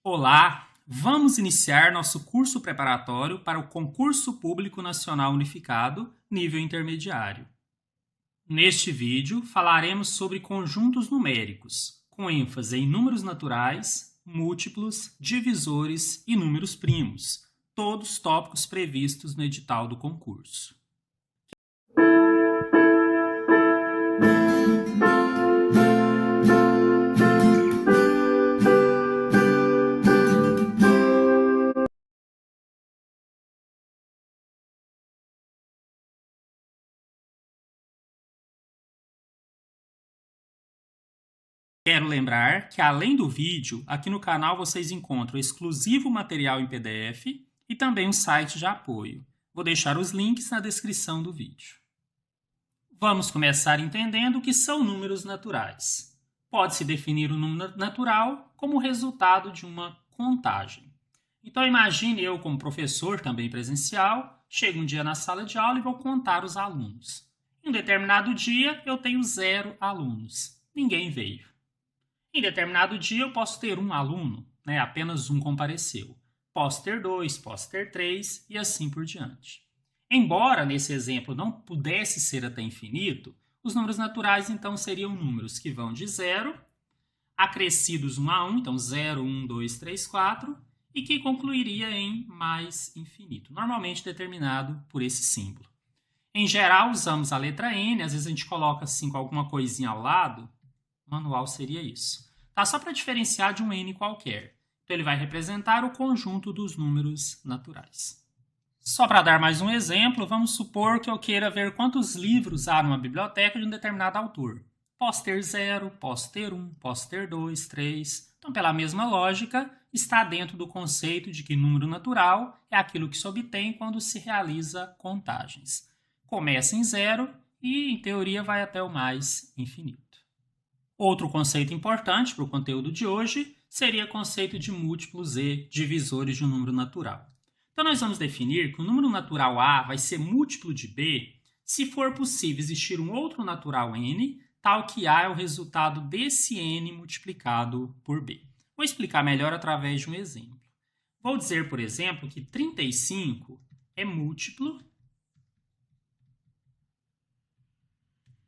Olá, vamos iniciar nosso curso preparatório para o Concurso Público Nacional Unificado, nível intermediário. Neste vídeo, falaremos sobre conjuntos numéricos, com ênfase em números naturais, múltiplos, divisores e números primos, todos tópicos previstos no edital do concurso. Quero lembrar que, além do vídeo, aqui no canal vocês encontram exclusivo material em PDF e também um site de apoio. Vou deixar os links na descrição do vídeo. Vamos começar entendendo o que são números naturais. Pode-se definir o número natural como resultado de uma contagem. Então, imagine eu, como professor, também presencial, chego um dia na sala de aula e vou contar os alunos. Em um determinado dia, eu tenho 0 alunos. Ninguém veio. Em determinado dia, eu posso ter um aluno, apenas um compareceu. Posso ter 2, posso ter 3 e assim por diante. Embora, nesse exemplo, não pudesse ser até infinito, os números naturais, então, seriam números que vão de 0, acrescidos 1 a 1, então 0, 1, 2, 3, 4, e que concluiria em mais infinito, normalmente determinado por esse símbolo. Em geral, usamos a letra N, às vezes a gente coloca assim com alguma coisinha ao lado, manual seria isso. Tá? Só para diferenciar de um N qualquer. Então, ele vai representar o conjunto dos números naturais. Só para dar mais um exemplo, vamos supor que eu queira ver quantos livros há numa biblioteca de um determinado autor. Posso ter 0, posso ter 1, posso ter 2, 3. Então, pela mesma lógica, está dentro do conceito de que número natural é aquilo que se obtém quando se realiza contagens. Começa em 0 e, em teoria, vai até o mais infinito. Outro conceito importante para o conteúdo de hoje seria o conceito de múltiplos e divisores de um número natural. Então, nós vamos definir que o número natural A vai ser múltiplo de B se for possível existir um outro natural N, tal que A é o resultado desse N multiplicado por B. Vou explicar melhor através de um exemplo. Vou dizer, por exemplo, que 35 é múltiplo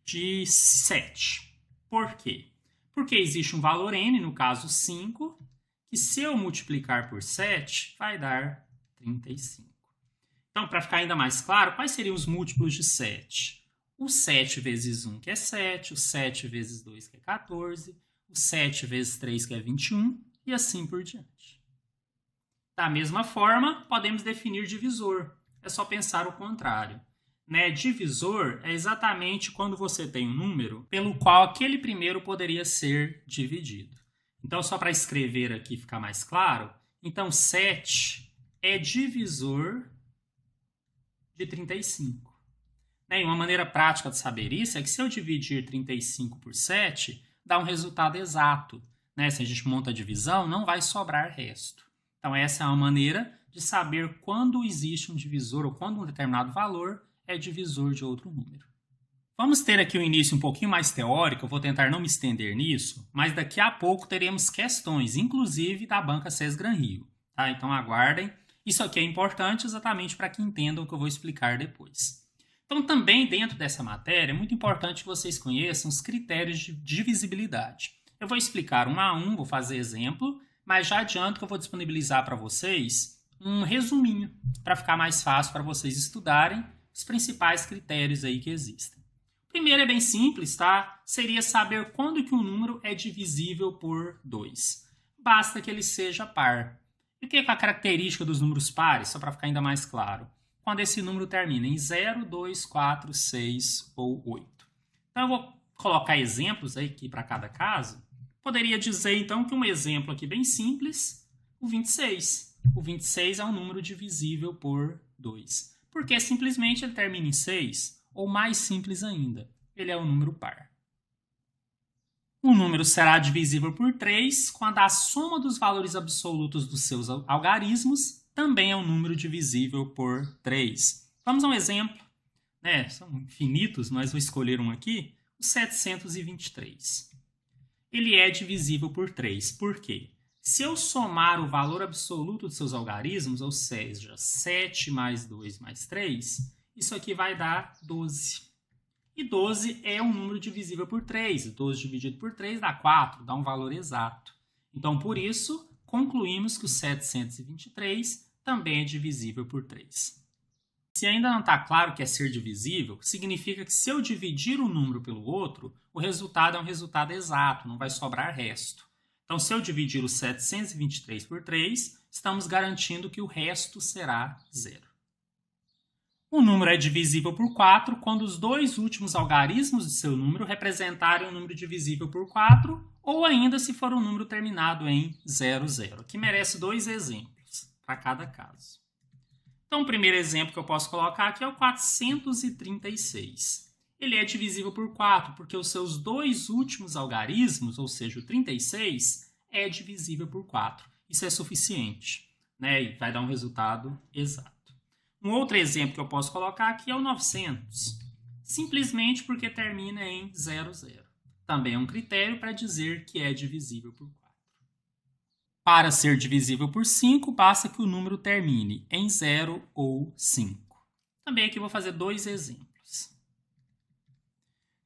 de 7. Por quê? Porque existe um valor n, no caso 5, que se eu multiplicar por 7, vai dar 35. Então, para ficar ainda mais claro, quais seriam os múltiplos de 7? O 7 vezes 1, que é 7, o 7 vezes 2, que é 14, o 7 vezes 3, que é 21, e assim por diante. Da mesma forma, podemos definir divisor. É só pensar o contrário. Divisor é exatamente quando você tem um número pelo qual aquele primeiro poderia ser dividido. Então, só para escrever aqui ficar mais claro, então 7 é divisor de 35. E uma maneira prática de saber isso é que se eu dividir 35 por 7, dá um resultado exato. Se a gente monta a divisão, não vai sobrar resto. Então, essa é uma maneira de saber quando existe um divisor ou quando um determinado valor é divisor de outro número. Vamos ter aqui um início um pouquinho mais teórico, eu vou tentar não me estender nisso, mas daqui a pouco teremos questões, inclusive da banca Sesgran Rio. Tá? Então aguardem, isso aqui é importante exatamente para que entendam o que eu vou explicar depois. Então também dentro dessa matéria é muito importante que vocês conheçam os critérios de divisibilidade. Eu vou explicar um a um, vou fazer exemplo, mas já adianto que eu vou disponibilizar para vocês um resuminho, para ficar mais fácil para vocês estudarem os principais critérios aí que existem. O primeiro é bem simples, tá? Seria saber quando que um número é divisível por 2. Basta que ele seja par. E o que é a característica dos números pares, só para ficar ainda mais claro? Quando esse número termina em 0, 2, 4, 6 ou 8. Então, eu vou colocar exemplos aí aqui para cada caso. Poderia dizer, então, que um exemplo aqui bem simples, o 26. O 26 é um número divisível por 2. Porque simplesmente ele termina em 6, ou mais simples ainda, ele é um número par. O número será divisível por 3 quando a soma dos valores absolutos dos seus algarismos também é um número divisível por 3. Vamos a um exemplo. São infinitos, mas vou escolher um aqui, o 723. Ele é divisível por 3. Por quê? Se eu somar o valor absoluto dos seus algarismos, ou seja, 7 mais 2 mais 3, isso aqui vai dar 12. E 12 é um número divisível por 3. 12 dividido por 3 dá 4, dá um valor exato. Então, por isso, concluímos que o 723 também é divisível por 3. Se ainda não está claro que é ser divisível, significa que se eu dividir um número pelo outro, o resultado é um resultado exato, não vai sobrar resto. Então, se eu dividir o 723 por 3, estamos garantindo que o resto será zero. O número é divisível por 4 quando os dois últimos algarismos de seu número representarem um número divisível por 4, ou ainda se for um número terminado em 00. Aqui merece 2 exemplos para cada caso. Então, o primeiro exemplo que eu posso colocar aqui é o 436. Ele é divisível por 4, porque os seus dois últimos algarismos, ou seja, o 36, é divisível por 4. Isso é suficiente, né? E vai dar um resultado exato. Um outro exemplo que eu posso colocar aqui é o 900, simplesmente porque termina em 00. Também é um critério para dizer que é divisível por 4. Para ser divisível por 5, basta que o número termine em 0 ou 5. Também aqui vou fazer 2 exemplos.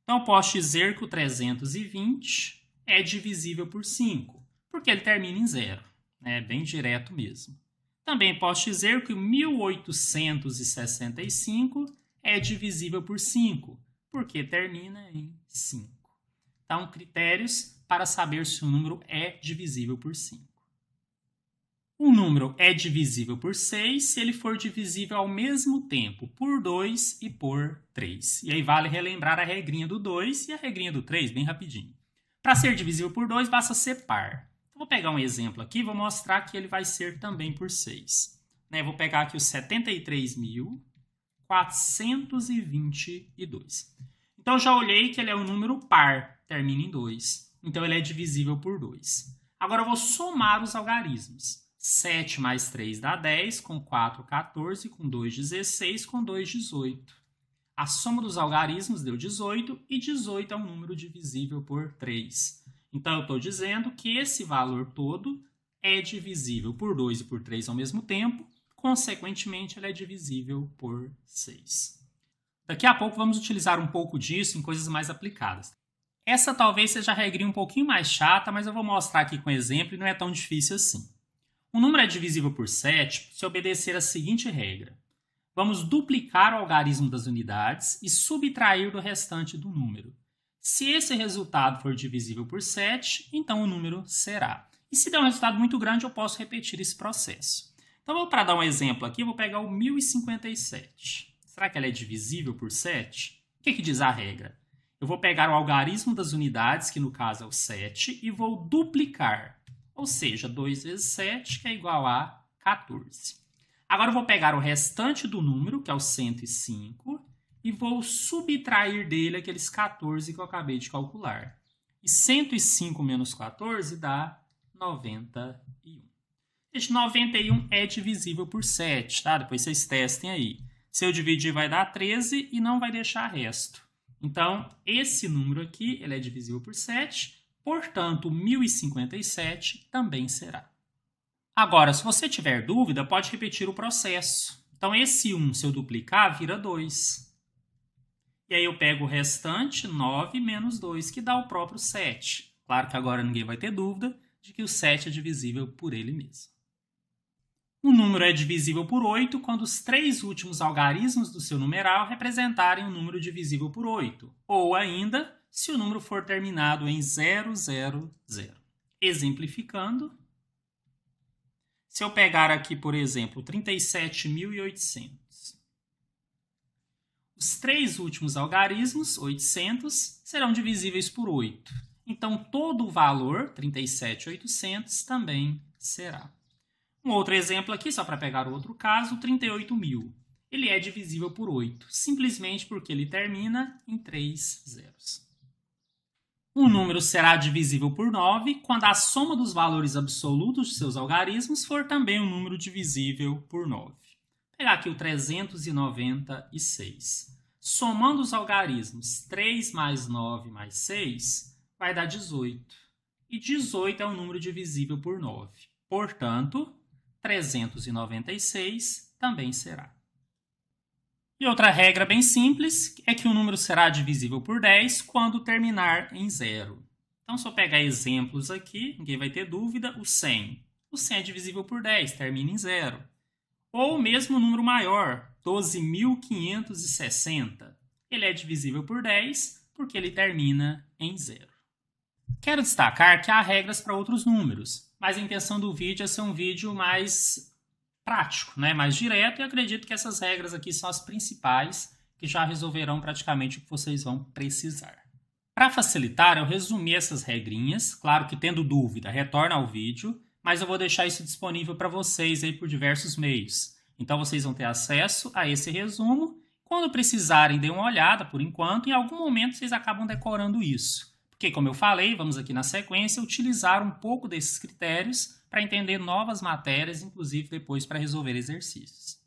Então, eu posso dizer que o 320 é divisível por 5, porque ele termina em 0. É bem direto mesmo. Também posso dizer que o 1865 é divisível por 5, porque termina em 5. Então, critérios para saber se um número é divisível por 5. Um número é divisível por 6 se ele for divisível ao mesmo tempo por 2 e por 3. E aí vale relembrar a regrinha do 2 e a regrinha do 3 bem rapidinho. Para ser divisível por 2, basta ser par. Então, vou pegar um exemplo aqui e vou mostrar que ele vai ser também por 6. Vou pegar aqui o 73.422. Então, eu já olhei que ele é um número par, termina em 2. Então, ele é divisível por 2. Agora, eu vou somar os algarismos. 7 mais 3 dá 10, com 4, 14, com 2, 16, com 2, 18. A soma dos algarismos deu 18, e 18 é um número divisível por 3. Então, eu estou dizendo que esse valor todo é divisível por 2 e por 3 ao mesmo tempo, consequentemente, ele é divisível por 6. Daqui a pouco vamos utilizar um pouco disso em coisas mais aplicadas. Essa talvez seja a regrinha um pouquinho mais chata, mas eu vou mostrar aqui com exemplo e não é tão difícil assim. Um número é divisível por 7 se obedecer a seguinte regra. Vamos duplicar o algarismo das unidades e subtrair do restante do número. Se esse resultado for divisível por 7, então o número será. E se der um resultado muito grande, eu posso repetir esse processo. Então, para dar um exemplo aqui, eu vou pegar o 1057. Será que ela é divisível por 7? O que diz a regra? Eu vou pegar o algarismo das unidades, que no caso é o 7, e vou duplicar. Ou seja, 2 vezes 7, que é igual a 14. Agora eu vou pegar o restante do número, que é o 105, e vou subtrair dele aqueles 14 que eu acabei de calcular. E 105 menos 14 dá 91. Este 91 é divisível por 7, tá? Depois vocês testem aí. Se eu dividir, vai dar 13 e não vai deixar resto. Então, esse número aqui ele é divisível por 7, portanto, 1057 também será. Agora, se você tiver dúvida, pode repetir o processo. Então, esse 1, se eu duplicar, vira 2. E aí eu pego o restante, 9 menos 2, que dá o próprio 7. Claro que agora ninguém vai ter dúvida de que o 7 é divisível por ele mesmo. Um número é divisível por 8 quando os 3 últimos algarismos do seu numeral representarem um número divisível por 8. Ou ainda, se o número for terminado em 000. Exemplificando, se eu pegar aqui, por exemplo, 37.800, os 3 últimos algarismos, 800, serão divisíveis por 8. Então, todo o valor, 37.800, também será. Um outro exemplo aqui, só para pegar o outro caso, 38.000. Ele é divisível por 8, simplesmente porque ele termina em 3 zeros. Um número será divisível por 9 quando a soma dos valores absolutos de seus algarismos for também um número divisível por 9. Vou pegar aqui o 396. Somando os algarismos 3 mais 9 mais 6, vai dar 18. e 18 é um número divisível por 9. Portanto, 396 também será. E outra regra bem simples é que o número será divisível por 10 quando terminar em 0. Então, se eu pegar exemplos aqui, ninguém vai ter dúvida, o 100. O 100 é divisível por 10, termina em 0. Ou mesmo o número maior, 12.560. Ele é divisível por 10 porque ele termina em 0. Quero destacar que há regras para outros números, mas a intenção do vídeo é ser um vídeo mais prático, né? Mais direto, e acredito que essas regras aqui são as principais que já resolverão praticamente o que vocês vão precisar. Para facilitar, eu resumi essas regrinhas. Claro que tendo dúvida, retorna ao vídeo, mas eu vou deixar isso disponível para vocês aí por diversos meios. Então vocês vão ter acesso a esse resumo. Quando precisarem, dêem uma olhada por enquanto. Em algum momento vocês acabam decorando isso. Porque, como eu falei, vamos aqui na sequência utilizar um pouco desses critérios para entender novas matérias, inclusive depois para resolver exercícios.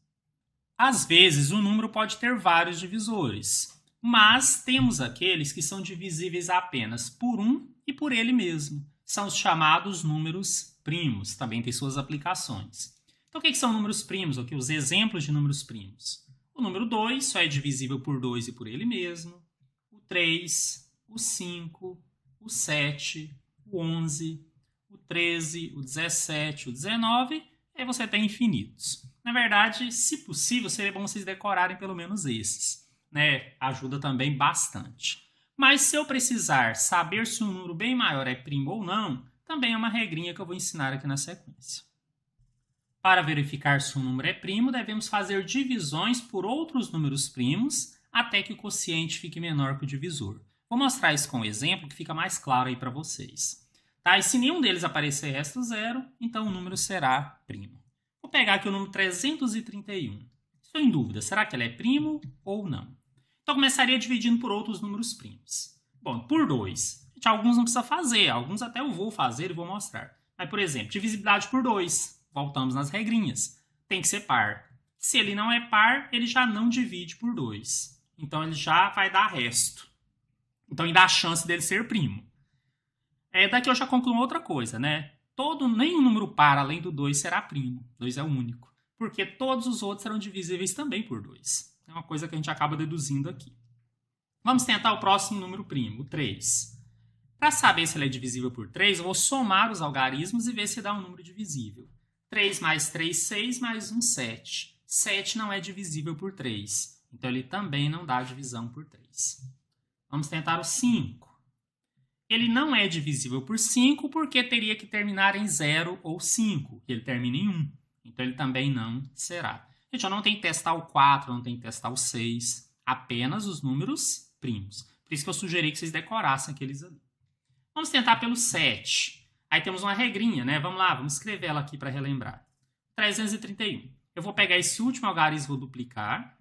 Às vezes, o número pode ter vários divisores, mas temos aqueles que são divisíveis apenas por 1 e por ele mesmo. São os chamados números primos, também tem suas aplicações. Então, o que são números primos? Ou os exemplos de números primos? O número 2 só é divisível por 2 e por ele mesmo. O 3, o 5, o 7, o 11, o 13, o 17, o 19, aí você tem infinitos. Na verdade, se possível, seria bom vocês decorarem pelo menos esses, né? Ajuda também bastante. Mas se eu precisar saber se um número bem maior é primo ou não, também é uma regrinha que eu vou ensinar aqui na sequência. Para verificar se um número é primo, devemos fazer divisões por outros números primos até que o quociente fique menor que o divisor. Vou mostrar isso com um exemplo que fica mais claro aí para vocês. Tá? E se nenhum deles aparecer resto zero, então o número será primo. Vou pegar aqui o número 331. Estou em dúvida, será que ele é primo ou não? Então, começaria dividindo por outros números primos. Bom, por 2. Alguns não precisa fazer, alguns até eu vou fazer e vou mostrar. Mas, por exemplo, divisibilidade por 2. Voltamos nas regrinhas. Tem que ser par. Se ele não é par, ele já não divide por 2. Então, ele já vai dar resto. Então, ainda há a chance dele ser primo. Daqui eu já concluo outra coisa, né? Nenhum número par além do 2 será primo. 2 é o único. Porque todos os outros serão divisíveis também por 2. É uma coisa que a gente acaba deduzindo aqui. Vamos tentar o próximo número primo, o 3. Para saber se ele é divisível por 3, eu vou somar os algarismos e ver se dá um número divisível. 3 mais 3, 6, mais 1, 7. 7 não é divisível por 3. Então, ele também não dá divisão por 3. Vamos tentar o 5. Ele não é divisível por 5 porque teria que terminar em 0 ou 5. Ele termina em 1. Então, ele também não será. Gente, eu não tenho que testar o 4, não tenho que testar o 6. Apenas os números primos. Por isso que eu sugeri que vocês decorassem aqueles ali. Vamos tentar pelo 7. Aí temos uma regrinha, né? Vamos lá, vamos escrever ela aqui para relembrar. 331. Eu vou pegar esse último algarismo, vou duplicar.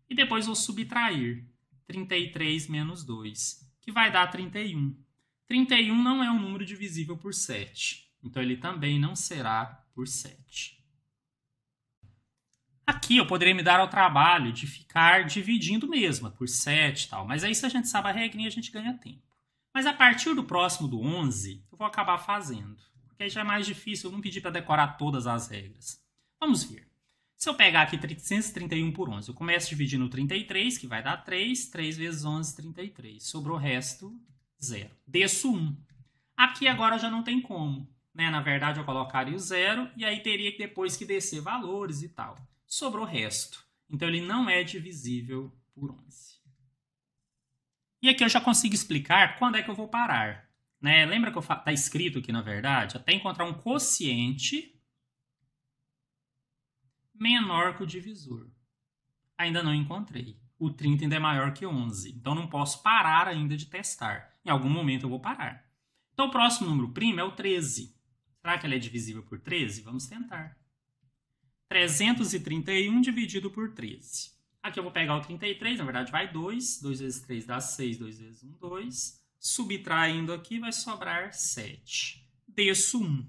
E depois vou subtrair. 33 menos 2. Que vai dar 31. 31 não é um número divisível por 7. Então, ele também não será por 7. Aqui eu poderia me dar ao trabalho de ficar dividindo mesmo por 7 e tal. Mas aí, se a gente sabe a regrinha, a gente ganha tempo. Mas a partir do próximo do 11, eu vou acabar fazendo. Porque aí já é mais difícil, eu não pedi para decorar todas as regras. Vamos ver. Se eu pegar aqui 331 por 11, eu começo dividindo 33, que vai dar 3. 3 vezes 11, 33. Sobrou o resto, 0. Desço 1. Aqui agora já não tem como. Né? Na verdade, eu colocaria o 0 e aí teria que depois que descer valores e tal. Sobrou o resto. Então, ele não é divisível por 11. E aqui eu já consigo explicar quando é que eu vou parar. Né? Lembra que está escrito aqui, na verdade? Até encontrar um quociente menor que o divisor. Ainda não encontrei. O 30 ainda é maior que 11. Então, não posso parar ainda de testar. Em algum momento eu vou parar. Então, o próximo número primo é o 13. Será que ele é divisível por 13? Vamos tentar. 331 dividido por 13. Aqui eu vou pegar o 33, na verdade vai 2. 2 vezes 3 dá 6, 2 vezes 1, 2. Subtraindo aqui vai sobrar 7. Desço 1.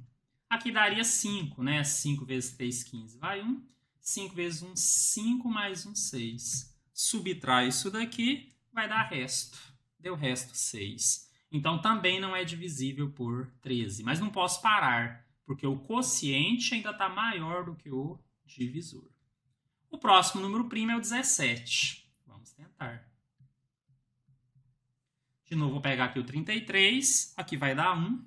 Aqui daria 5, né? 5 vezes 3, 15, vai 1. 5 vezes 1, 5, mais 1, 6. Subtrai isso daqui, vai dar resto. Deu resto 6. Então, também não é divisível por 13. Mas não posso parar, porque o quociente ainda está maior do que o divisor. O próximo número primo é o 17. Vamos tentar. De novo, vou pegar aqui o 33. Aqui vai dar 1.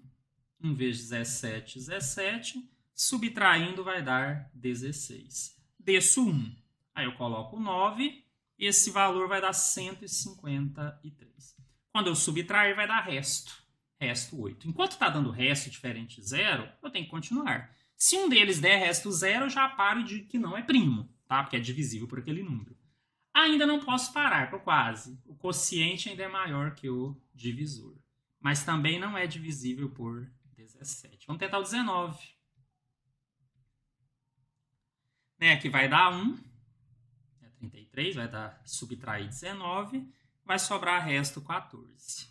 1 vezes 17, 17. Subtraindo vai dar 16. Desço 1. Aí eu coloco 9. Esse valor vai dar 153. Quando eu subtrair, vai dar resto. Resto 8. Enquanto está dando resto diferente de 0, eu tenho que continuar. Se um deles der resto 0, eu já paro de que não é primo, tá? Porque é divisível por aquele número. Ainda não posso parar, estou quase. O quociente ainda é maior que o divisor. Mas também não é divisível por 17. Vamos tentar o 19. Aqui vai dar 1. 33, vai dar subtrair 19. Vai sobrar resto 14.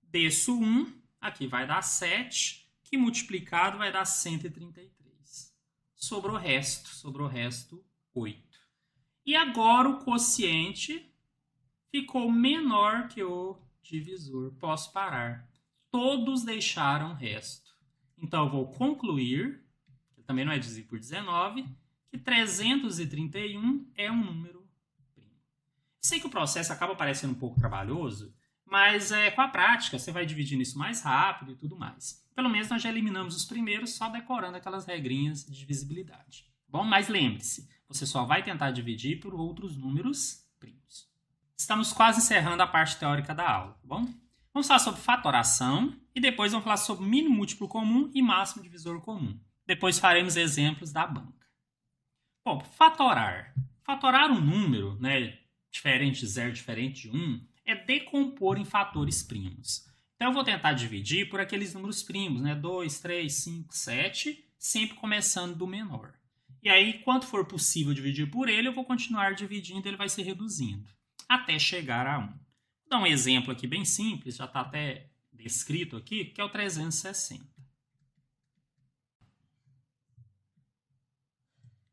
Desço 1. Aqui vai dar 7. Que multiplicado vai dar 133. Sobrou resto 8. E agora o quociente ficou menor que o divisor. Posso parar. Todos deixaram resto. Então, eu vou concluir, que também não é divisível por 19, que 331 é um número primo. Sei que o processo acaba parecendo um pouco trabalhoso, mas com a prática você vai dividindo isso mais rápido e tudo mais. Pelo menos nós já eliminamos os primeiros só decorando aquelas regrinhas de divisibilidade. Bom, mas lembre-se, você só vai tentar dividir por outros números primos. Estamos quase encerrando a parte teórica da aula, tá bom? Vamos falar sobre fatoração e depois vamos falar sobre mínimo múltiplo comum e máximo divisor comum. Depois faremos exemplos da banca. Bom, fatorar. Fatorar um número, diferente de 0, diferente de 1, é decompor em fatores primos. Então, eu vou tentar dividir por aqueles números primos, 2, 3, 5, 7, sempre começando do menor. E aí, quanto for possível dividir por ele, eu vou continuar dividindo, ele vai se reduzindo, até chegar a 1. Vou dar um exemplo aqui bem simples, já está até descrito aqui, que é o 360.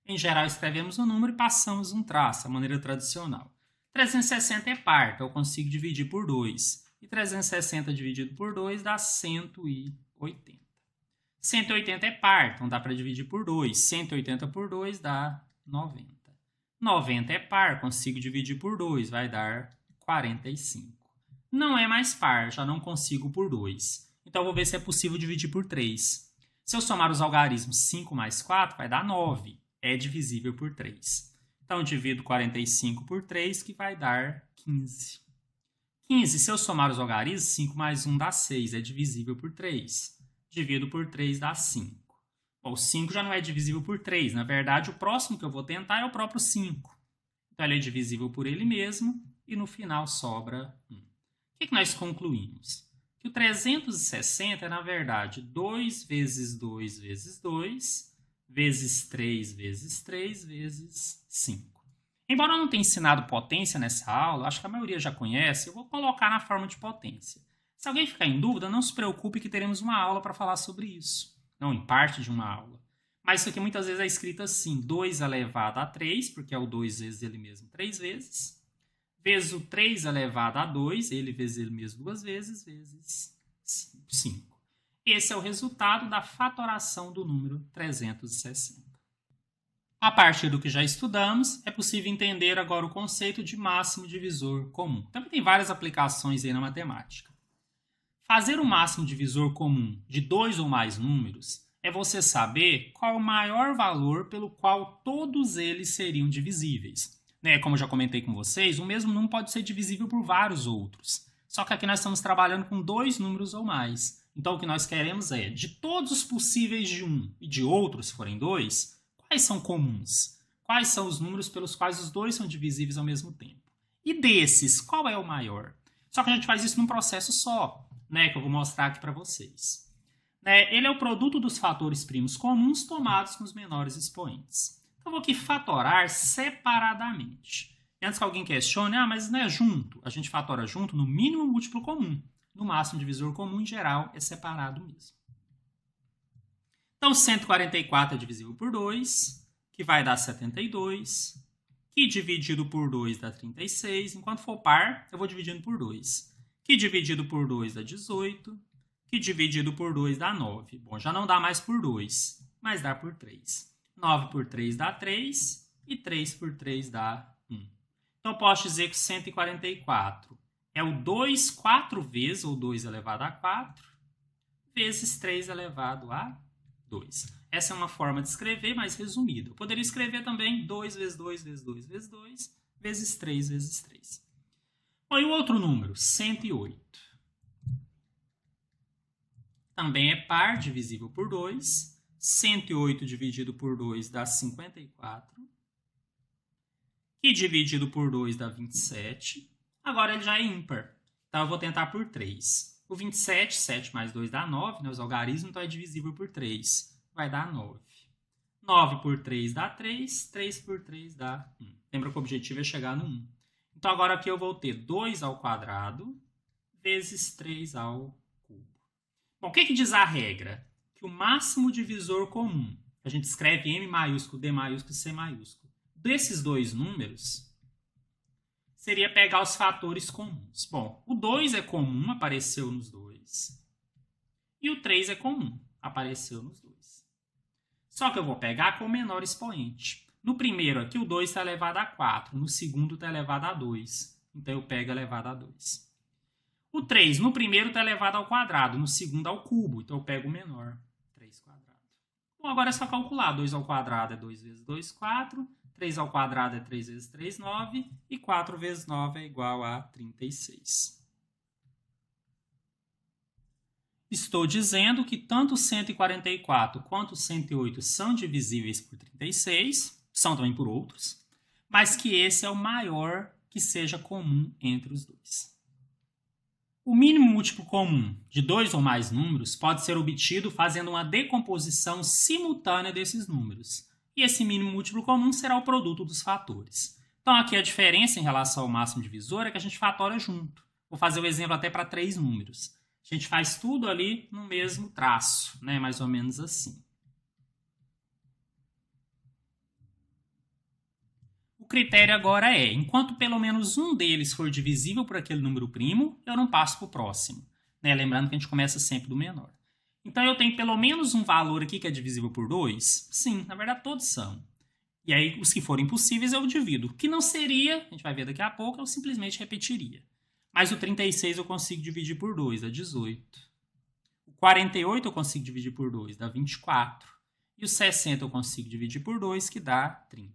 Em geral, escrevemos o número e passamos um traço, a maneira tradicional. 360 é par, então eu consigo dividir por 2. E 360 dividido por 2 dá 180. 180 é par, então dá para dividir por 2. 180 por 2 dá 90. 90 é par, consigo dividir por 2, vai dar 45. Não é mais par, já não consigo por 2. Então, vou ver se é possível dividir por 3. Se eu somar os algarismos 5 mais 4, vai dar 9. É divisível por 3. Então, divido 45 por 3, que vai dar 15. 15, se eu somar os algarismos, 5 mais 1 dá 6. É divisível por 3. Divido por 3 dá 5. Bom, o 5 já não é divisível por 3. Na verdade, o próximo que eu vou tentar é o próprio 5. Então, ele é divisível por ele mesmo e no final sobra 1. O que nós concluímos? Que o 360 é, na verdade, 2 vezes 2 vezes 2 vezes 3 vezes 3 vezes 5. Embora eu não tenha ensinado potência nessa aula, acho que a maioria já conhece, eu vou colocar na forma de potência. Se alguém ficar em dúvida, não se preocupe que teremos uma aula para falar sobre isso. Não, em parte de uma aula. Mas isso aqui muitas vezes é escrito assim, 2 elevado a 3, porque é o 2 vezes ele mesmo 3 vezes, vezes o 3 elevado a 2, ele vezes ele mesmo 2 vezes, vezes 5. Esse é o resultado da fatoração do número 360. A partir do que já estudamos, é possível entender agora o conceito de máximo divisor comum. Também tem várias aplicações aí na matemática. Fazer o máximo divisor comum de 2 ou mais números é você saber qual é o maior valor pelo qual todos eles seriam divisíveis. Como eu já comentei com vocês, o mesmo número pode ser divisível por vários outros. Só que aqui nós estamos trabalhando com 2 números ou mais. Então, o que nós queremos é, de todos os possíveis de um e de outro, se forem 2, quais são comuns? Quais são os números pelos quais os dois são divisíveis ao mesmo tempo? E desses, qual é o maior? Só que a gente faz isso num processo só, que eu vou mostrar aqui para vocês. Ele é o produto dos fatores primos comuns tomados com os menores expoentes. Então, eu vou aqui fatorar separadamente. E antes que alguém questione, mas não é junto. A gente fatora junto no mínimo múltiplo comum. No máximo divisor comum, em geral, é separado mesmo. Então, 144 é divisível por 2, que vai dar 72, que dividido por 2 dá 36. Enquanto for par, eu vou dividindo por 2. que dividido por 2 dá 18, que dividido por 2 dá 9. Bom, já não dá mais por 2, mas dá por 3. 9 por 3 dá 3 e 3 por 3 dá 1. Então, eu posso dizer que 144 é o 2 4 vezes, ou 2 elevado a 4, vezes 3 elevado a 2. Essa é uma forma de escrever mais resumida. Eu poderia escrever também 2 vezes 2 vezes 2 vezes 2 vezes 3 vezes 3. Bom, e o outro número, 108. Também é par, divisível por 2. 108 dividido por 2 dá 54. Que dividido por 2 dá 27. Agora ele já é ímpar. Então eu vou tentar por 3. O 27, 7 mais 2 dá 9, né? Os algarismos, então é divisível por 3. Vai dar 9. 9 por 3 dá 3. 3 por 3 dá 1. Lembra que o objetivo é chegar no 1. Então agora aqui eu vou ter 2 ao quadrado vezes 3 ao cubo. Bom, o que diz a regra? Que o máximo divisor comum, a gente escreve M maiúsculo, D maiúsculo e C maiúsculo, desses dois números, seria pegar os fatores comuns. Bom, o 2 é comum, apareceu nos dois. E o 3 é comum, apareceu nos dois. Só que eu vou pegar com o menor expoente. No primeiro aqui, o 2 está elevado a 4. No segundo está elevado a 2. Então, eu pego elevado a 2. O 3, no primeiro, está elevado ao quadrado. No segundo, ao cubo. Então, eu pego o menor. 3 quadrado. Bom, agora é só calcular. 2 ao quadrado é 2 vezes 2, 4. 3 ao quadrado é 3 vezes 3, 9. E 4 vezes 9 é igual a 36. Estou dizendo que tanto 144 quanto 108 são divisíveis por 36, são também por outros, mas que esse é o maior que seja comum entre os dois. O mínimo múltiplo comum de dois ou mais números pode ser obtido fazendo uma decomposição simultânea desses números. E esse mínimo múltiplo comum será o produto dos fatores. Então, aqui a diferença em relação ao máximo divisor é que a gente fatora junto. Vou fazer o exemplo até para 3 números. A gente faz tudo ali no mesmo traço, né? Mais ou menos assim. O critério agora é, enquanto pelo menos um deles for divisível por aquele número primo, eu não passo para o próximo. Né? Lembrando que a gente começa sempre do menor. Então, eu tenho pelo menos um valor aqui que é divisível por 2? Sim, na verdade todos são. E aí, os que forem impossíveis eu divido. O que não seria, a gente vai ver daqui a pouco, eu simplesmente repetiria. Mas o 36 eu consigo dividir por 2, dá 18. O 48 eu consigo dividir por 2, dá 24. E o 60 eu consigo dividir por 2, que dá 30.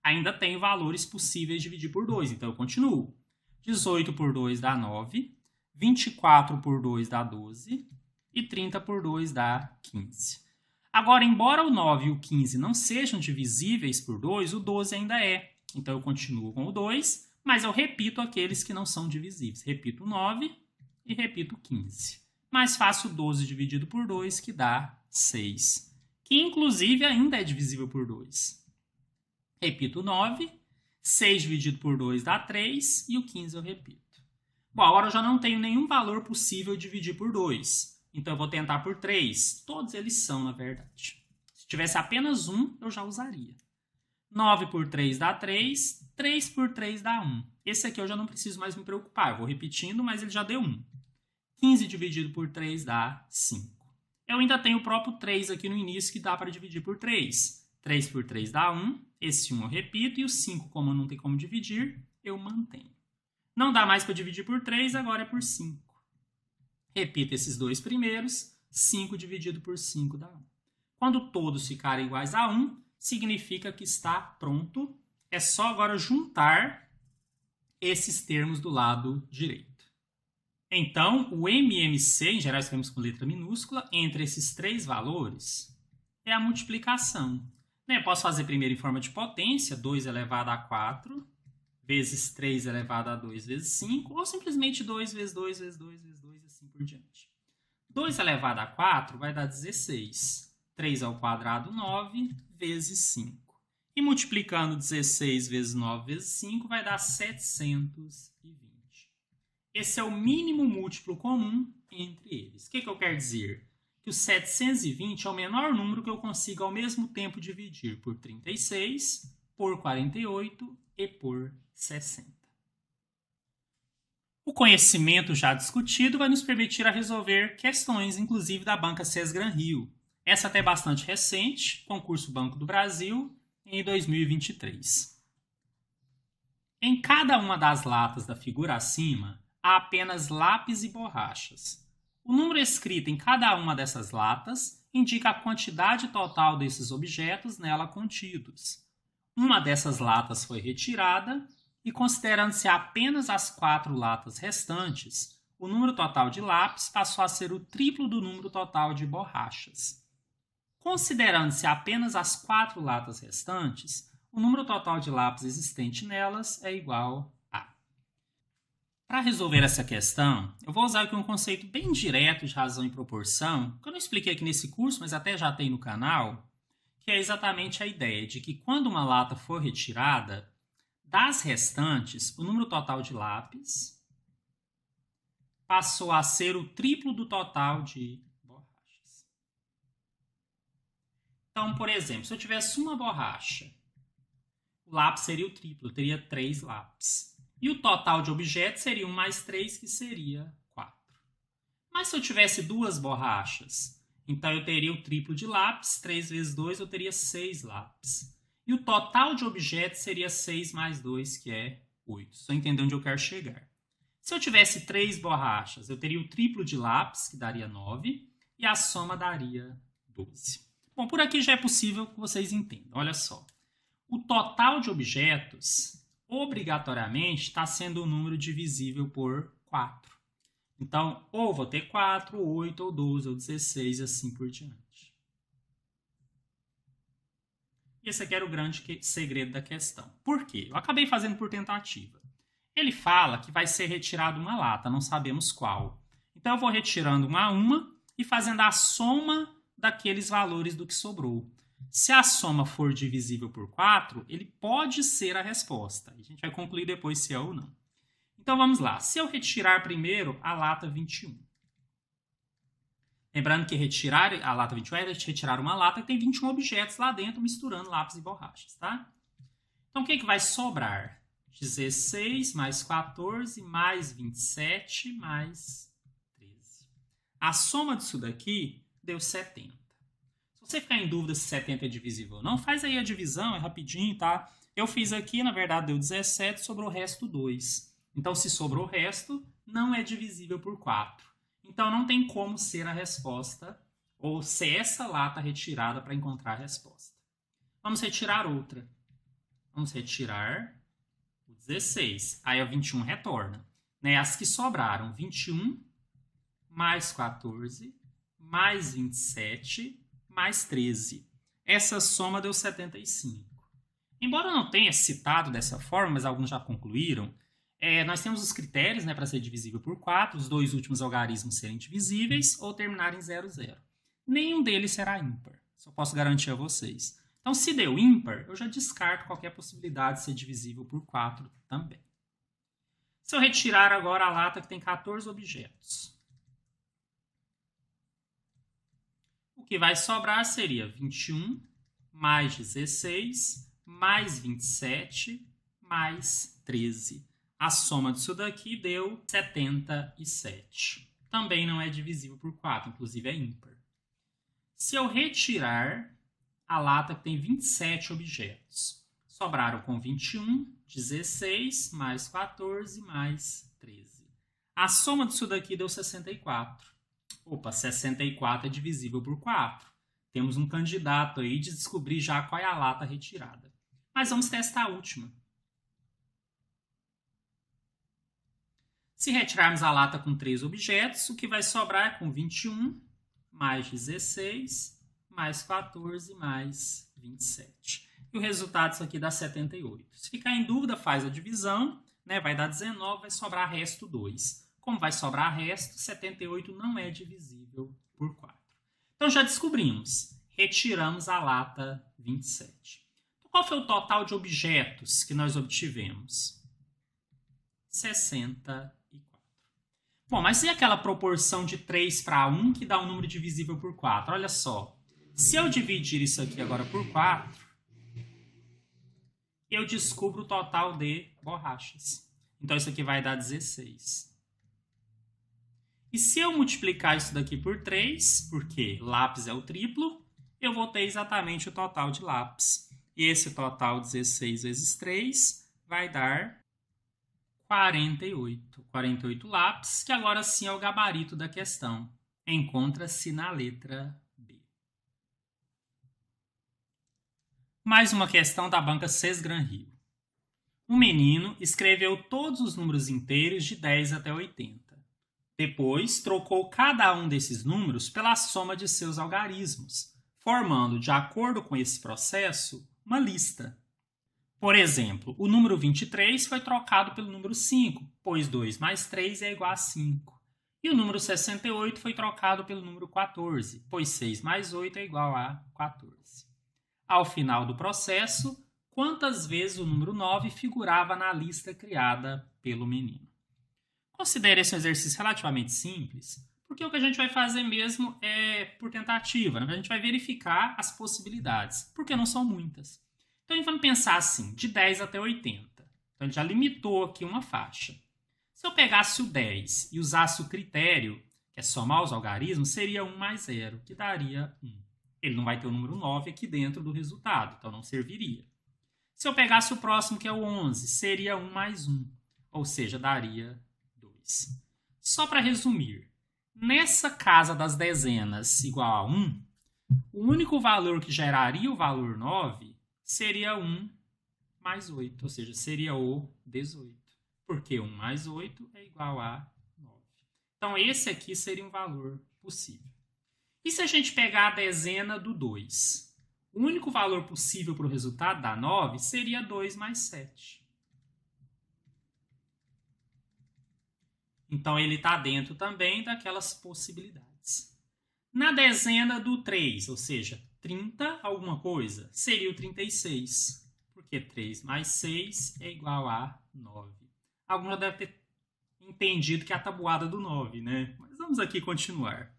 Ainda tenho valores possíveis de dividir por 2, então eu continuo. 18 por 2 dá 9. 24 por 2 dá 12. E 30 por 2 dá 15. Agora, embora o 9 e o 15 não sejam divisíveis por 2, o 12 ainda é. Então eu continuo com o 2. Mas eu repito aqueles que não são divisíveis. Repito 9 e repito 15. Mas faço 12 dividido por 2, que dá 6. Que, inclusive, ainda é divisível por 2. Repito 9. 6 dividido por 2 dá 3. E o 15 eu repito. Bom, agora eu já não tenho nenhum valor possível de dividir por 2. Então, eu vou tentar por 3. Todos eles são, na verdade. Se tivesse apenas um, eu já usaria. 9 por 3 dá 3. 3 por 3 dá 1. Esse aqui eu já não preciso mais me preocupar. Eu vou repetindo, mas ele já deu 1. 15 dividido por 3 dá 5. Eu ainda tenho o próprio 3 aqui no início que dá para dividir por 3. 3 por 3 dá 1. Esse 1 eu repito. E o 5, como não tem como dividir, eu mantenho. Não dá mais para dividir por 3, agora é por 5. Repito esses dois primeiros. 5 dividido por 5 dá 1. Quando todos ficarem iguais a 1, significa que está pronto. É só agora juntar esses termos do lado direito. Então, o MMC, em geral escrevemos com letra minúscula, entre esses três valores, é a multiplicação. Né? Posso fazer primeiro em forma de potência, 2 elevado a 4, vezes 3 elevado a 2 vezes 5, ou simplesmente 2 vezes 2 vezes 2 vezes 2 e assim por diante. 2 elevado a 4 vai dar 16. 3 ao quadrado, 9, vezes 5. E multiplicando 16 vezes 9 vezes 5 vai dar 720. Esse é o mínimo múltiplo comum entre eles. O que eu quero dizer? Que o 720 é o menor número que eu consigo ao mesmo tempo dividir por 36, por 48 e por 60. O conhecimento já discutido vai nos permitir a resolver questões, inclusive da banca Sesgran Rio. Essa até é bastante recente, concurso Banco do Brasil, em 2023. Em cada uma das latas da figura acima, há apenas lápis e borrachas. O número escrito em cada uma dessas latas indica a quantidade total desses objetos nela contidos. Uma dessas latas foi retirada e, considerando-se apenas as 4 latas restantes, o número total de lápis passou a ser o triplo do número total de borrachas. Considerando-se apenas as 4 latas restantes, o número total de lápis existente nelas é igual a. Para resolver essa questão, eu vou usar aqui um conceito bem direto de razão e proporção, que eu não expliquei aqui nesse curso, mas até já tem no canal, que é exatamente a ideia de que quando uma lata for retirada, das restantes, o número total de lápis passou a ser o triplo do total de borrachas. Então, por exemplo, se eu tivesse uma borracha, o lápis seria o triplo, eu teria 3 lápis. E o total de objetos seria 1 mais 3, que seria 4. Mas se eu tivesse 2 borrachas, então eu teria o triplo de lápis, 3 vezes 2, eu teria 6 lápis. E o total de objetos seria 6 mais 2, que é 8. Só entender onde eu quero chegar. Se eu tivesse 3 borrachas, eu teria o triplo de lápis, que daria 9, e a soma daria 12. Bom, por aqui já é possível que vocês entendam. Olha só. O total de objetos, obrigatoriamente, está sendo um número divisível por 4. Então, ou vou ter 4, ou 8, ou 12, ou 16, e assim por diante. E esse aqui era o grande segredo da questão. Por quê? Eu acabei fazendo por tentativa. Ele fala que vai ser retirada uma lata, não sabemos qual. Então, eu vou retirando uma a uma e fazendo a soma daqueles valores do que sobrou. Se a soma for divisível por 4, ele pode ser a resposta. A gente vai concluir depois se é ou não. Então, vamos lá. Se eu retirar primeiro a lata 21. Lembrando que retirar a lata 21 é retirar uma lata que tem 21 objetos lá dentro, misturando lápis e borrachas, tá? Então, o que vai sobrar? 16 mais 14 mais 27 mais 13. A soma disso daqui deu 70. Se você ficar em dúvida se 70 é divisível ou não, faz aí a divisão, é rapidinho, tá? Eu fiz aqui, na verdade, deu 17, sobrou o resto 2. Então, se sobrou o resto, não é divisível por 4. Então, não tem como ser a resposta ou ser essa lata retirada para encontrar a resposta. Vamos retirar outra. Vamos retirar o 16. Aí o 21 retorna. Né? As que sobraram, 21 mais 14 mais 27 mais 13. Essa soma deu 75. Embora eu não tenha citado dessa forma, mas alguns já concluíram, nós temos os critérios, né, para ser divisível por 4, os 2 últimos algarismos serem divisíveis ou terminarem em 0, 0. Nenhum deles será ímpar, só posso garantir a vocês. Então, se deu ímpar, eu já descarto qualquer possibilidade de ser divisível por 4 também. Se eu retirar agora a lata que tem 14 objetos, o que vai sobrar seria 21 mais 16 mais 27 mais 13. A soma disso daqui deu 77. Também não é divisível por 4, inclusive é ímpar. Se eu retirar a lata que tem 27 objetos, sobraram com 21, 16, mais 14, mais 13. A soma disso daqui deu 64. Opa, 64 é divisível por 4. Temos um candidato aí de descobrir já qual é a lata retirada. Mas vamos testar a última. Se retirarmos a lata com 3 objetos, o que vai sobrar é com 21, mais 16, mais 14, mais 27. E o resultado disso aqui dá 78. Se ficar em dúvida, faz a divisão, né? Vai dar 19, vai sobrar resto 2. Como vai sobrar resto, 78 não é divisível por 4. Então já descobrimos. Retiramos a lata 27. Então, qual foi o total de objetos que nós obtivemos? 64. Bom, mas e aquela proporção de 3 para 1 que dá um número divisível por 4? Olha só. Se eu dividir isso aqui agora por 4, eu descubro o total de borrachas. Então, isso aqui vai dar 16. E se eu multiplicar isso daqui por 3, porque lápis é o triplo, eu vou ter exatamente o total de lápis. E esse total, 16 vezes 3, vai dar 48. 48 lápis, que agora sim é o gabarito da questão. Encontra-se na letra B. Mais uma questão da banca Sesgran Rio. Um menino escreveu todos os números inteiros de 10 até 80. Depois, trocou cada um desses números pela soma de seus algarismos, formando, de acordo com esse processo, uma lista. Por exemplo, o número 23 foi trocado pelo número 5, pois 2 mais 3 é igual a 5. E o número 68 foi trocado pelo número 14, pois 6 mais 8 é igual a 14. Ao final do processo, quantas vezes o número 9 figurava na lista criada pelo menino? Considere esse um exercício relativamente simples, porque o que a gente vai fazer mesmo é por tentativa, né? A gente vai verificar as possibilidades, porque não são muitas. Então, vamos pensar assim, de 10 até 80. Então, a gente já limitou aqui uma faixa. Se eu pegasse o 10 e usasse o critério, que é somar os algarismos, seria 1 mais 0, que daria 1. Ele não vai ter o número 9 aqui dentro do resultado, então não serviria. Se eu pegasse o próximo, que é o 11, seria 1 mais 1, ou seja, daria 2. Só para resumir, nessa casa das dezenas igual a 1, o único valor que geraria o valor 9 seria 1 mais 8, ou seja, seria o 18. Porque 1 mais 8 é igual a 9. Então, esse aqui seria um valor possível. E se a gente pegar a dezena do 2? O único valor possível para o resultado da 9 seria 2 mais 7. Então, ele está dentro também daquelas possibilidades. Na dezena do 3, ou seja, 30 alguma coisa, seria o 36. Porque 3 mais 6 é igual a 9. Alguns já devem ter entendido que é a tabuada do 9, né? Mas vamos aqui continuar.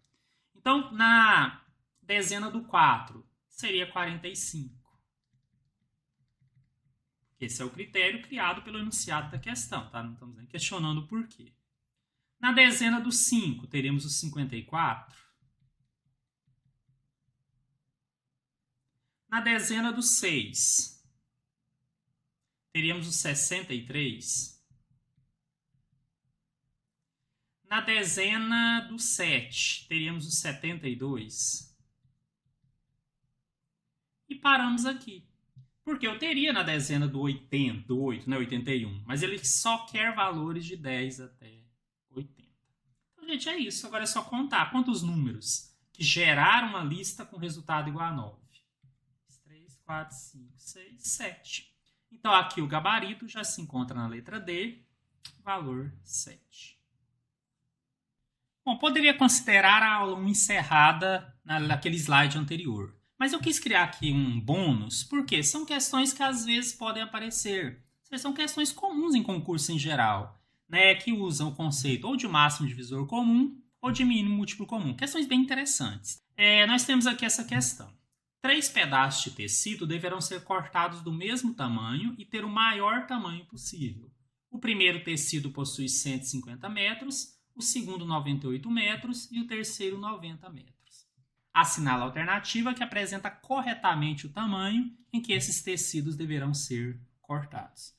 Então, na dezena do 4, seria 45. Esse é o critério criado pelo enunciado da questão, tá? Não estamos nem questionando o porquê. Na dezena do 5, teremos o 54. Na dezena do 6, teríamos o 63. Na dezena do 7, teríamos o 72. E paramos aqui. Porque eu teria na dezena do 80, do 8, né, 81. Mas ele só quer valores de 10 até 80. Então, gente, é isso. Agora é só contar quantos números que geraram uma lista com resultado igual a 9. 3, 4, 5, 6, 7. Então, aqui o gabarito já se encontra na letra D, valor 7. Bom, poderia considerar a aula 1 encerrada naquele slide anterior. Mas eu quis criar aqui um bônus, porque são questões que às vezes podem aparecer. São questões comuns em concurso em geral, né, que usam o conceito ou de máximo divisor comum ou de mínimo múltiplo comum. Questões bem interessantes. Nós temos aqui essa questão. 3 pedaços de tecido deverão ser cortados do mesmo tamanho e ter o maior tamanho possível. O primeiro tecido possui 150 metros, o segundo 98 metros e o terceiro 90 metros. Assinala a alternativa que apresenta corretamente o tamanho em que esses tecidos deverão ser cortados.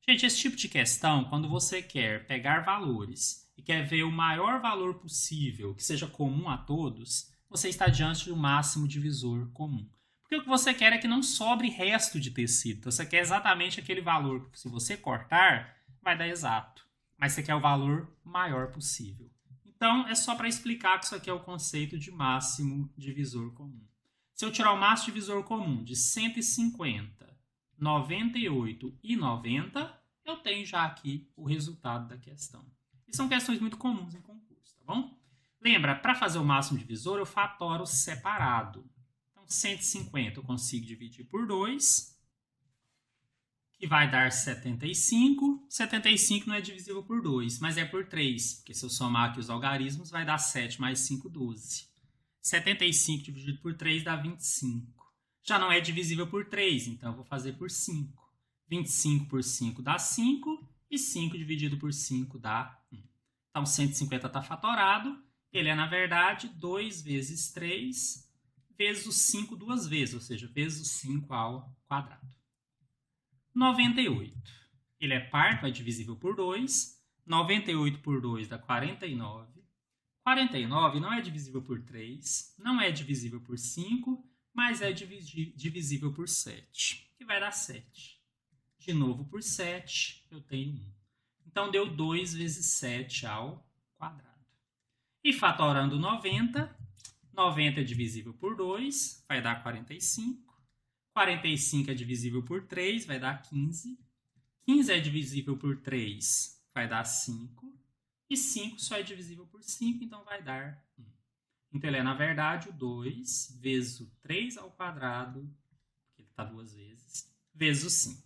Gente, esse tipo de questão, quando você quer pegar valores e quer ver o maior valor possível que seja comum a todos, você está diante do máximo divisor comum. Porque o que você quer é que não sobre resto de tecido. Então, você quer exatamente aquele valor que, se você cortar, vai dar exato. Mas você quer o valor maior possível. Então, é só para explicar que isso aqui é o conceito de máximo divisor comum. Se eu tirar o máximo divisor comum de 150, 98 e 90, eu tenho já aqui o resultado da questão. E são questões muito comuns em concurso, tá bom? Lembra, para fazer o máximo divisor, eu fatoro separado. Então, 150 eu consigo dividir por 2, que vai dar 75. 75 não é divisível por 2, mas é por 3, porque se eu somar aqui os algarismos, vai dar 7 mais 5, 12. 75 dividido por 3 dá 25. Já não é divisível por 3, então eu vou fazer por 5. 25 por 5 dá 5, e 5 dividido por 5 dá 1. Então, 150 está fatorado, Ele é, na verdade, 2 vezes 3 vezes o 5 duas vezes, ou seja, vezes o 5 ao quadrado. 98. Ele é par, é divisível por 2. 98 por 2 dá 49. 49 não é divisível por 3, não é divisível por 5, mas é divisível por 7, que vai dar 7. De novo, por 7, eu tenho 1. Então, deu 2 vezes 7 ao quadrado. E fatorando 90, 90 é divisível por 2, vai dar 45. 45 é divisível por 3, vai dar 15. 15 é divisível por 3, vai dar 5. E 5 só é divisível por 5, então vai dar 1. Então, ele é, na verdade, o 2 vezes o 3 ao quadrado, porque ele está duas vezes, vezes o 5.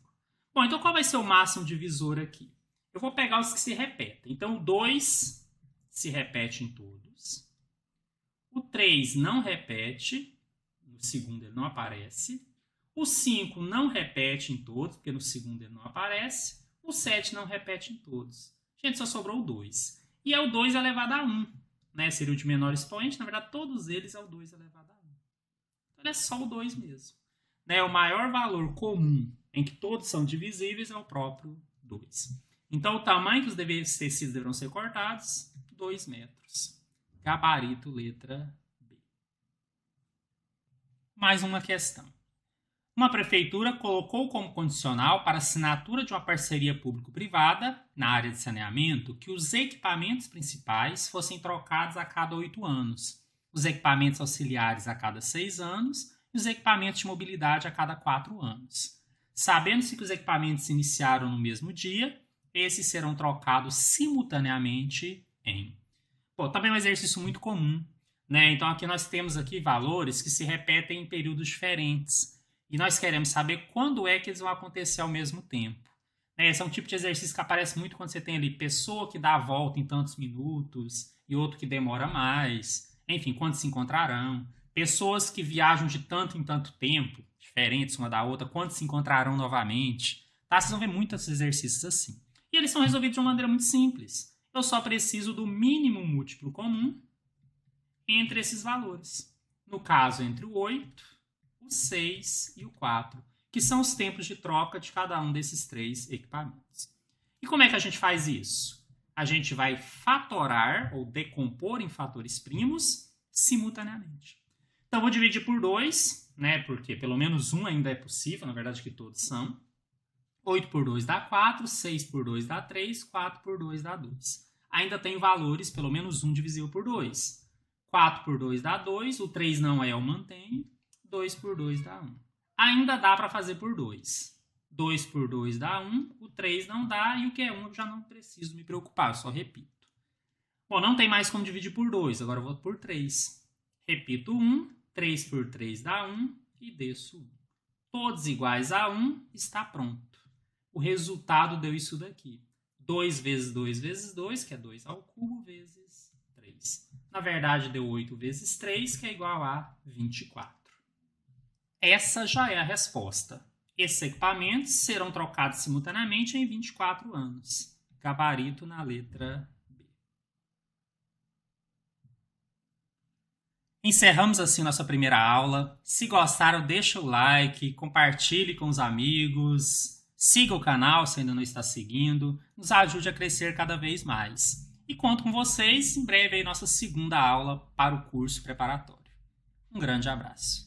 Bom, então qual vai ser o máximo divisor aqui? Eu vou pegar os que se repetem. Então, o 2 se repete em todos. O 3 não repete, no segundo ele não aparece. O 5 não repete em todos, porque no segundo ele não aparece. O 7 não repete em todos. Gente, só sobrou o 2. E é o 2 elevado a 1. Né? Seria o de menor expoente. Na verdade, todos eles é o 2 elevado a 1. Então, ele é só o 2 mesmo. Né? O maior valor comum em que todos são divisíveis é o próprio 2. Então, o tamanho que os tecidos deverão ser cortados, 2 metros. Gabarito, letra B. Mais uma questão. Uma prefeitura colocou como condicional para assinatura de uma parceria público-privada na área de saneamento que os equipamentos principais fossem trocados a cada 8 anos, os equipamentos auxiliares a cada 6 anos e os equipamentos de mobilidade a cada 4 anos. Sabendo-se que os equipamentos se iniciaram no mesmo dia, esses serão trocados simultaneamente em... Bom, também é um exercício muito comum, né? Então, aqui nós temos aqui valores que se repetem em períodos diferentes. E nós queremos saber quando é que eles vão acontecer ao mesmo tempo. Esse é um tipo de exercício que aparece muito quando você tem ali pessoa que dá a volta em tantos minutos e outro que demora mais. Enfim, quando se encontrarão. Pessoas que viajam de tanto em tanto tempo, diferentes uma da outra, quando se encontrarão novamente. Tá? Vocês vão ver muitos exercícios assim. E eles são resolvidos de uma maneira muito simples. Eu só preciso do mínimo múltiplo comum entre esses valores. No caso, entre o 8, o 6 e o 4, que são os tempos de troca de cada um desses 3 equipamentos. E como é que a gente faz isso? A gente vai fatorar ou decompor em fatores primos simultaneamente. Então, vou dividir por 2, né, porque pelo menos um ainda é possível, na verdade que todos são. 8 por 2 dá 4, 6 por 2 dá 3, 4 por 2 dá 2. Ainda tem valores, pelo menos um divisível por 2. 4 por 2 dá 2, o 3 não é, eu mantenho. 2 por 2 dá 1. Ainda dá para fazer por 2. 2 por 2 dá 1, o 3 não dá, e o que é 1 eu já não preciso me preocupar, eu só repito. Bom, não tem mais como dividir por 2, agora eu vou por 3. Repito 1, 3 por 3 dá 1 e desço 1. Todos iguais a 1, está pronto. O resultado deu isso daqui. 2 vezes 2 vezes 2, que é 2 ao cubo, vezes 3. Na verdade, deu 8 vezes 3, que é igual a 24. Essa já é a resposta. Esses equipamentos serão trocados simultaneamente em 24 anos. Gabarito na letra B. Encerramos assim nossa primeira aula. Se gostaram, deixa o like, compartilhe com os amigos, siga o canal se ainda não está seguindo, nos ajude a crescer cada vez mais. E conto com vocês em breve aí nossa segunda aula para o curso preparatório. Um grande abraço.